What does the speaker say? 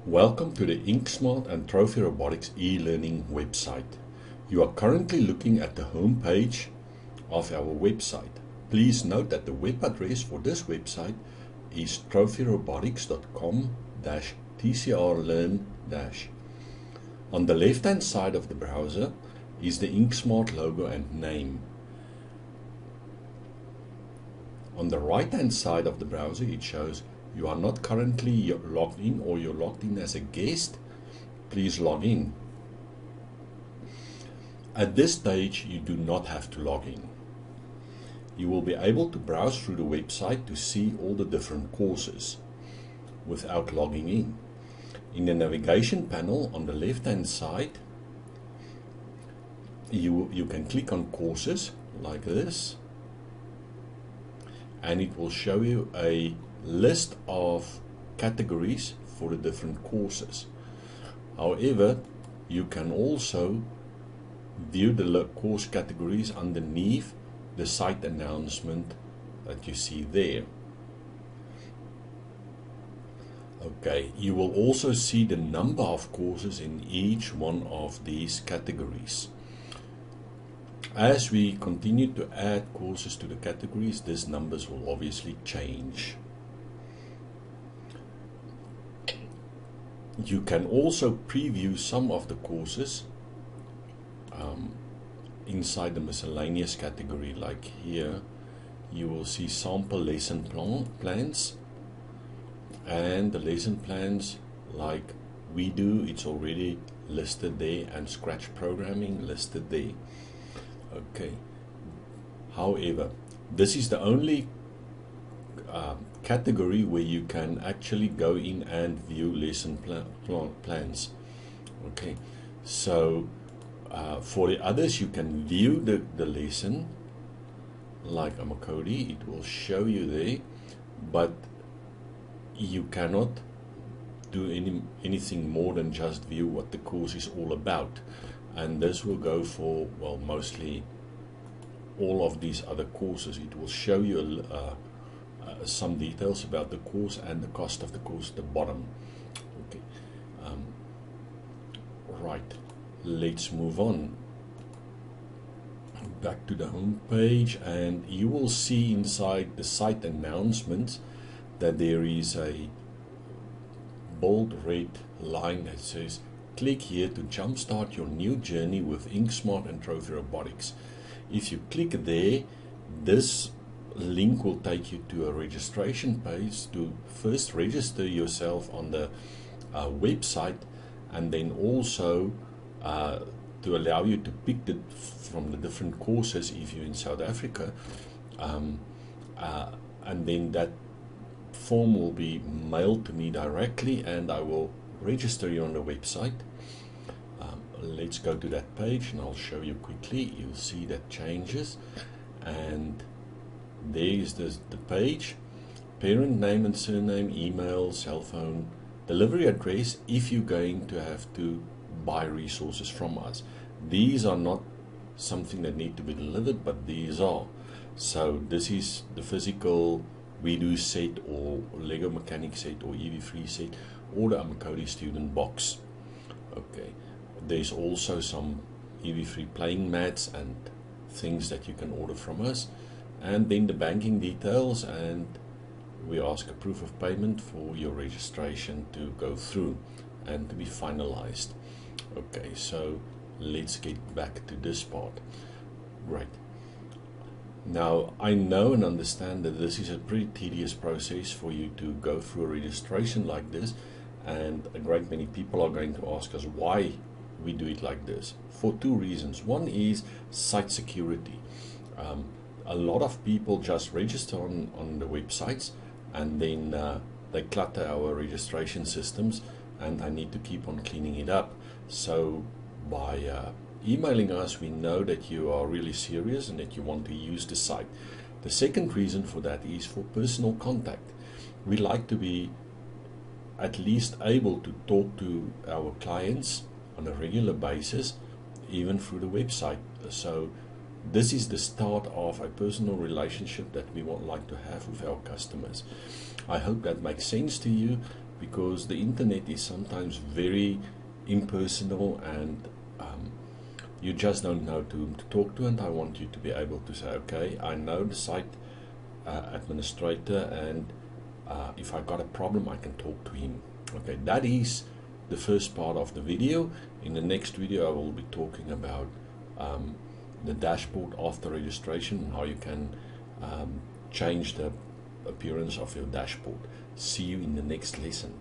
Welcome to the inkSMART and Trophy Robotics e-learning website. You are currently looking at the home page of our website. Please note that the web address for this website is trophyrobotics.com-tcrlearn-. On the left hand side of the browser is the inkSMART logo and name. On the right hand side of the browser it shows you are not currently logged in, or you're logged in as a guest. Please log in. At this stage you do not have to log in. You will be able to browse through the website to see all the different courses without logging in. In the navigation panel on the left hand side you can click on courses like this, and it will show you a list of categories for the different courses. However, you can also view the course categories underneath the site announcement that you see there. Okay, you will also see the number of courses in each one of these categories. As we continue to add courses to the categories, these numbers will obviously change. You can also preview some of the courses inside the miscellaneous category. Like here you will see sample lesson plans, and the lesson plans like we do, it's already listed there, and Scratch programming listed there. Okay, however, this is the only category where you can actually go in and view lesson plans. Okay, so for the others you can view the lesson like Amakodi, it will show you there, but you cannot do anything more than just view what the course is all about. And this will go for, well, mostly all of these other courses. It will show you some details about the course and the cost of the course at the bottom. Okay, right, let's move on back to the home page, and you will see inside the site announcements that there is a bold red line that says click here to jumpstart your new journey with inkSMART and Trophy Robotics. If you click there, this link will take you to a registration page to first register yourself on the website, and then also to allow you to pick from the different courses if you're in South Africa, and then that form will be mailed to me directly, and I will register you on the website. Let's go to that page and I'll show you quickly. You'll see that changes, and there is the page, parent name and surname, email, cell phone, delivery address if you're going to have to buy resources from us. These are not something that need to be delivered, but these are. So this is the physical We-Do set, or Lego Mechanic set, or EV3 set, or the Amakodi student box. Okay, there's also some EV3 playing mats and things that you can order from us, and then the banking details, and we ask a proof of payment for your registration to go through and to be finalized. Okay, so let's get back to this part. Great. Now, I know and understand that this is a pretty tedious process for you to go through a registration like this, and a great many people are going to ask us why we do it like this, for two reasons. One is site security. A lot of people just register on the websites, and then they clutter our registration systems, and I need to keep on cleaning it up. So by emailing us, we know that you are really serious and that you want to use the site. The second reason for that is for personal contact. We like to be at least able to talk to our clients on a regular basis, even through the website. So this is the start of a personal relationship that we would like to have with our customers. I hope that makes sense to you. because the internet is sometimes very impersonal, and you just don't know whom to talk to, and I want you to be able to say, okay, I know the site administrator, and if I got a problem, I can talk to him. Okay, that is the first part of the video. In the next video, I will be talking about the dashboard after registration and how you can change the appearance of your dashboard. See you in the next lesson.